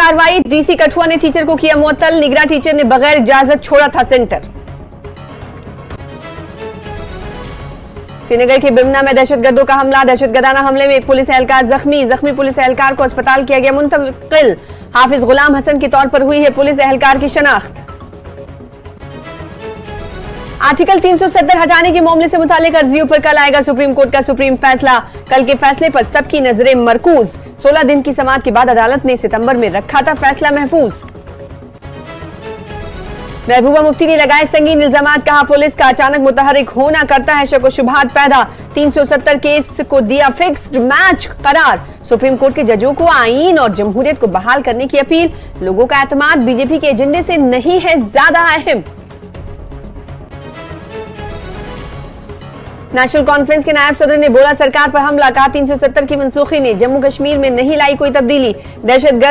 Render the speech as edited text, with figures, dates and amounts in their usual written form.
कार्रवाई, डीसी कठुआ ने टीचर को किया मुअत्तल, निगरां टीचर ने बगैर इजाजत छोड़ा था सेंटर। श्रीनगर के बिमना में दहशतगर्दों का हमला, दहशतगर्दाना हमले में एक पुलिस एहलकार जख्मी पुलिस एहलकार को अस्पताल किया गया मुंतकिल। हाफिज गुलाम हसन के तौर पर हुई है पुलिस एहलकार की शनाख्त। आर्टिकल 370 हटाने के मामले से मुतालिक अर्जियों पर कल आएगा सुप्रीम कोर्ट का सुप्रीम फैसला। कल के फैसले पर सबकी नजरें मरकूज। 16 दिन की समाअत के बाद अदालत ने सितंबर में रखा था फैसला महफूज। महबूबा मुफ्ती ने लगाए संगीन इल्जामात, कहा पुलिस का अचानक मुतहर्रिक होना करता है शक व शुबहात पैदा। 370 केस को दिया फिक्स्ड मैच करार। सुप्रीम कोर्ट के जजों को आईन और जमहूरियत को बहाल करने की अपील। लोगों का एतमाद बीजेपी के एजेंडे से नहीं है ज्यादा अहम। नेशनल कॉन्फ्रेंस के नायब सदर ने बोला सरकार पर हमला, कहा 370 की मनसूखी ने जम्मू कश्मीर में नहीं लाई कोई तब्दीली। दहशतगर्द